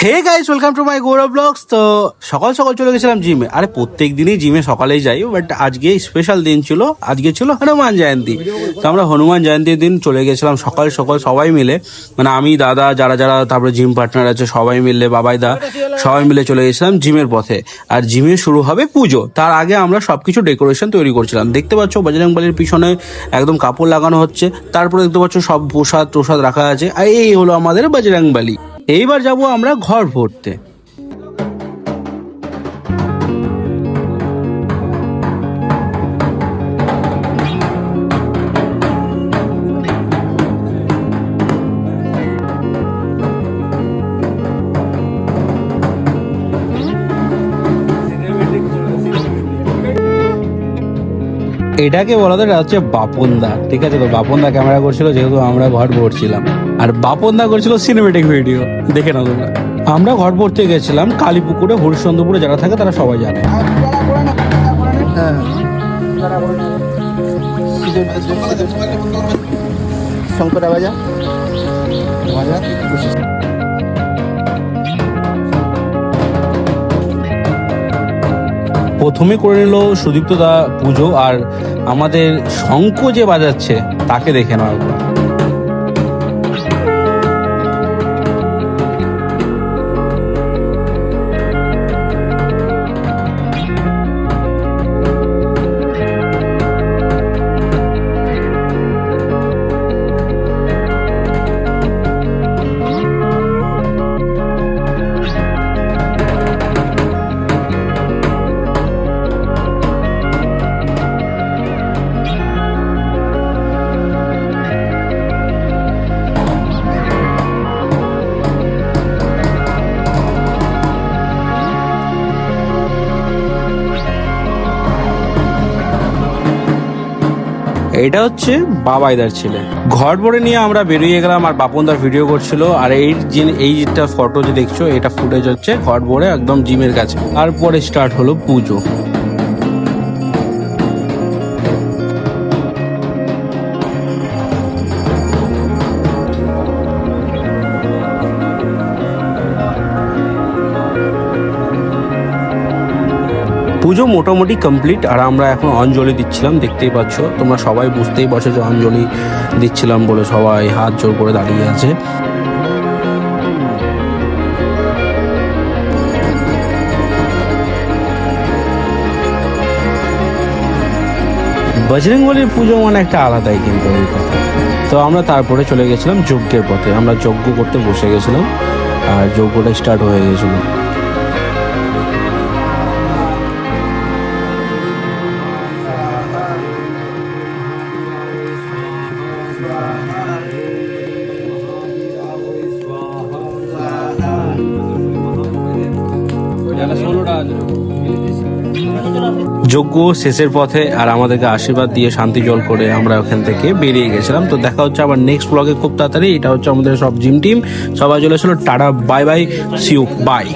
Hey guys, welcome to my Gaurav blogs. তো সকাল সকাল চলে গেছিলাম জিমে। আরে প্রত্যেক দিনই জিমে সকালেই যাই, বাট আজকে স্পেশাল দিন ছিল। আজকে ছিল হনুমান জয়ন্তী। তো আমরা হনুমান জয়ন্তীর দিন চলে গেছিলাম সকাল সকাল সবাই মিলে, মানে আমি, দাদা, যারা যারা তারপরে জিম পার্টনার আছে সবাই মিলে, বাবাই দা সবাই মিলে চলে গেছিলাম জিমের পথে। আর জিমে শুরু হবে পুজো। তার আগে আমরা সবকিছু ডেকোরেশন তৈরি করছিলাম। দেখতে পাচ্ছ বজরংবলীর পিছনে একদম কাপড় লাগানো হচ্ছে। তারপরে দেখতে পাচ্ছ সব প্রসাদ রাখা আছে। আর এই হলো আমাদের বজরংবলী। এইবার যাব আমরা ঘর ভরতে। এটাকে বলা তো হচ্ছে বাপনদা, ঠিক আছে? তো বাপনদা ক্যামেরা করছিল, যেহেতু আমরা ঘর ভরছিলাম, আর বাপনদা করছিল সিনেমেটিক ভিডিও। দেখে নাও তোমরা। আমরা ঘর ভরতে গেছিলাম কালীপুকুরে, হরিশ্চন্দ্রপুরে যারা থাকে তারা সবাই জানে। প্রথমে করে নিল সুদীপ্ত দা পুজো, আর আমাদের শঙ্খ যে বাজাচ্ছে তাকে দেখে নাও একবার। এটা হচ্ছে বাবাইদার ছেলে। ঘর ভরে নিয়ে আমরা বেরিয়ে গেলাম, আর বাপনদার ভিডিও করছিল। আর এইটা ফটো যে দেখছো, এটা ফুটেজ হচ্ছে ঘর ভরে একদম জিমের কাছে। তারপরে স্টার্ট হলো পুজো। পুজো মোটামুটি কমপ্লিট, আর আমরা এখন অঞ্জলি দিচ্ছিলাম। দেখতেই পাচ্ছ তোমরা, সবাই বুঝতেই পারছো যে অঞ্জলি দিচ্ছিলাম বলে সবাই হাত জোর করে দাঁড়িয়ে আছে। বজরংবলীর পুজো মানে একটা আলাদাই কিন্তু ওই কথা। তো আমরা তারপরে চলে গেছিলাম যজ্ঞের পথে। আমরা যজ্ঞ করতে বসে গেছিলাম, আর যজ্ঞটা স্টার্ট হয়ে গেছিলো। যজ্ঞ শেষের পথে, আর আমাদেরকে আশীর্বাদ দিয়ে শান্তি জল করে আমরা ওখান থেকে বেরিয়ে গেছিলাম। তো দেখা হচ্ছে আবার নেক্সট ব্লগে খুব তাড়াতাড়ি। এটা হচ্ছে আমাদের সব জিম টিম, সবাই চলে এসেছিল। Tata, bye bye, see you, by.